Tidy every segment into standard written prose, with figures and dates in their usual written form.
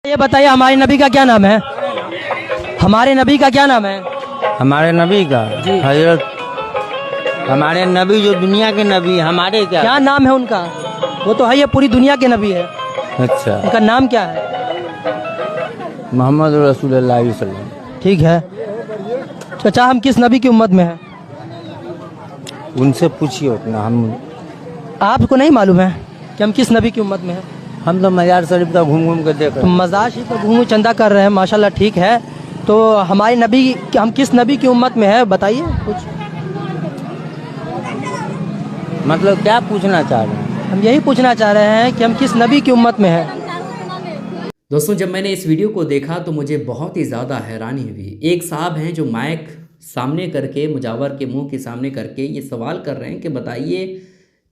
یہ بتائیے ہمارے نبی کا کیا نام ہے؟ ہمارے نبی کا کیا نام ہے؟ ہمارے نبی کا حضرت ہمارے نبی جو دنیا کے نبی ہمارے کیا نام ہے ان کا؟ وہ تو ہے یہ پوری دنیا کے نبی ہے، اچھا ان کا نام کیا ہے؟ محمد رسول اللہ علیہ وسلم. ٹھیک ہے چچا، ہم کس نبی کی امت میں ہیں؟ ان سے پوچھیے اتنا آپ کو نہیں معلوم ہے کہ ہم کس نبی کی امت میں ہیں؟ ہم تو مزار شریف کا گھوم گھوم کے دیکھ تو مزار شریف کا گھوم چندہ کر رہے ہیں، ماشاءاللہ ٹھیک ہے. تو ہمارے نبی ہم کس نبی کی امت میں ہے بتائیے کچھ. مطلب کیا پوچھنا چاہ رہے ہیں؟ ہم یہی پوچھنا چاہ رہے ہیں کہ ہم کس نبی کی امت میں ہیں. دوستوں، جب میں نے اس ویڈیو کو دیکھا تو مجھے بہت ہی زیادہ حیرانی ہوئی. ایک صاحب ہیں جو مائک سامنے کر کے مجاور کے منہ کے سامنے کر کے یہ سوال کر رہے ہیں کہ بتائیے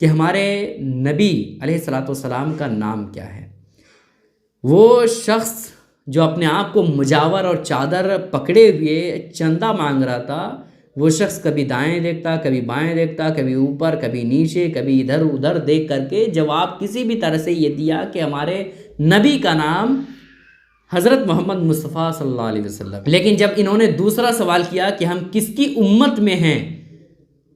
کہ ہمارے نبی علیہ الصلوۃ والسلام کا نام کیا ہے. وہ شخص جو اپنے آپ کو مجاور اور چادر پکڑے ہوئے چندہ مانگ رہا تھا، وہ شخص کبھی دائیں دیکھتا، کبھی بائیں دیکھتا، کبھی اوپر، کبھی نیچے، کبھی ادھر ادھر دیکھ کر کے جواب کسی بھی طرح سے یہ دیا کہ ہمارے نبی کا نام حضرت محمد مصطفیٰ صلی اللہ علیہ وسلم. لیکن جب انہوں نے دوسرا سوال کیا کہ ہم کس کی امت میں ہیں،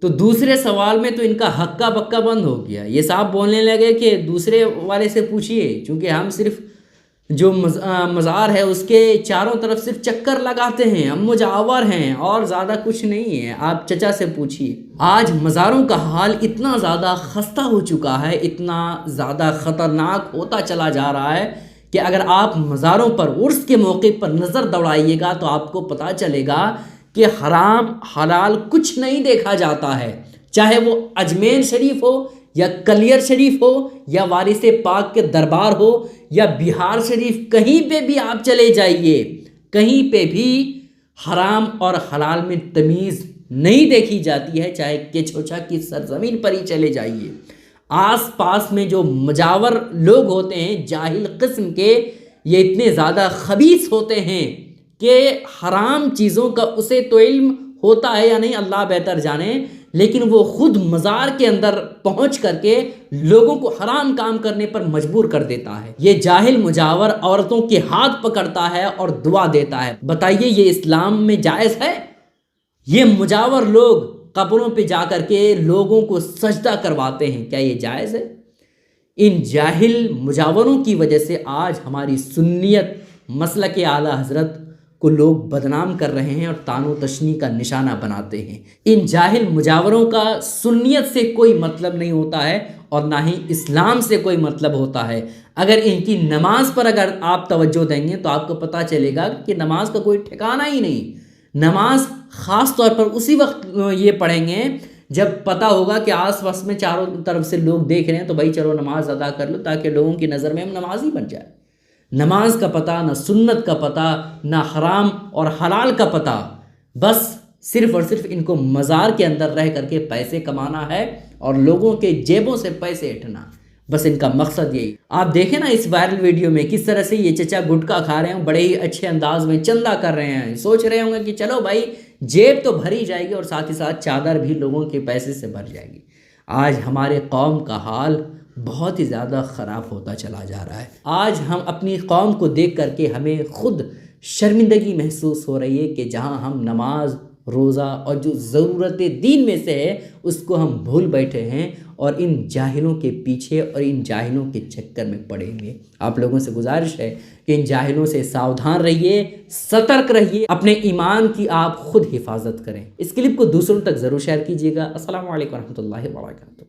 تو دوسرے سوال میں تو ان کا ہکا بکا بند ہو گیا. یہ صاحب بولنے لگے کہ دوسرے والے سے پوچھئے، چونکہ ہم صرف جو مزار ہے اس کے چاروں طرف صرف چکر لگاتے ہیں، ہم مجاور ہیں اور زیادہ کچھ نہیں ہے، آپ چچا سے پوچھئے. آج مزاروں کا حال اتنا زیادہ خستہ ہو چکا ہے، اتنا زیادہ خطرناک ہوتا چلا جا رہا ہے کہ اگر آپ مزاروں پر عرس کے موقع پر نظر دوڑائیے گا تو آپ کو پتہ چلے گا کہ حرام حلال کچھ نہیں دیکھا جاتا ہے. چاہے وہ اجمیر شریف ہو یا کلیر شریف ہو یا وارث پاک کے دربار ہو یا بہار شریف، کہیں پہ بھی آپ چلے جائیے، کہیں پہ بھی حرام اور حلال میں تمیز نہیں دیکھی جاتی ہے. چاہے کچھوچا کی سرزمین پر ہی چلے جائیے، آس پاس میں جو مجاور لوگ ہوتے ہیں جاہل قسم کے، یہ اتنے زیادہ خبیث ہوتے ہیں کہ حرام چیزوں کا اسے تو علم ہوتا ہے یا نہیں اللہ بہتر جانے، لیکن وہ خود مزار کے اندر پہنچ کر کے لوگوں کو حرام کام کرنے پر مجبور کر دیتا ہے. یہ جاہل مجاور عورتوں کے ہاتھ پکڑتا ہے اور دعا دیتا ہے. بتائیے یہ اسلام میں جائز ہے؟ یہ مجاور لوگ قبروں پہ جا کر کے لوگوں کو سجدہ کرواتے ہیں، کیا یہ جائز ہے؟ ان جاہل مجاوروں کی وجہ سے آج ہماری سنیت مسلک اعلیٰ حضرت کو لوگ بدنام کر رہے ہیں اور طعن و تشنیع کا نشانہ بناتے ہیں. ان جاہل مجاوروں کا سنیت سے کوئی مطلب نہیں ہوتا ہے اور نہ ہی اسلام سے کوئی مطلب ہوتا ہے. اگر ان کی نماز پر اگر آپ توجہ دیں گے تو آپ کو پتہ چلے گا کہ نماز کا کوئی ٹھکانہ ہی نہیں. نماز خاص طور پر اسی وقت یہ پڑھیں گے جب پتہ ہوگا کہ آس پاس میں چاروں طرف سے لوگ دیکھ رہے ہیں، تو بھائی چلو نماز ادا کر لو تاکہ لوگوں کی نظر میں ہم نمازی بن جائے. نماز کا پتہ نہ، سنت کا پتہ نہ، حرام اور حلال کا پتہ، بس صرف اور صرف ان کو مزار کے اندر رہ کر کے پیسے کمانا ہے اور لوگوں کے جیبوں سے پیسے اٹھنا، بس ان کا مقصد یہی. آپ دیکھیں نا اس وائرل ویڈیو میں کس طرح سے یہ چچا گٹکا کھا رہے ہیں، بڑے ہی اچھے انداز میں چندہ کر رہے ہیں. سوچ رہے ہوں گے کہ چلو بھائی جیب تو بھری جائے گی اور ساتھ ہی ساتھ چادر بھی لوگوں کے پیسے سے بھر جائے گی. آج ہمارے قوم کا حال بہت ہی زیادہ خراب ہوتا چلا جا رہا ہے. آج ہم اپنی قوم کو دیکھ کر کے ہمیں خود شرمندگی محسوس ہو رہی ہے کہ جہاں ہم نماز، روزہ اور جو ضرورت دین میں سے ہے اس کو ہم بھول بیٹھے ہیں اور ان جاہلوں کے پیچھے اور ان جاہلوں کے چکر میں پڑے ہوئے. آپ لوگوں سے گزارش ہے کہ ان جاہلوں سے ساودھان رہیے، سترک رہیے، اپنے ایمان کی آپ خود حفاظت کریں. اس کلپ کو دوسروں تک ضرور شیئر کیجیے گا. السلام علیکم ورحمۃ اللہ وبرکاتہ.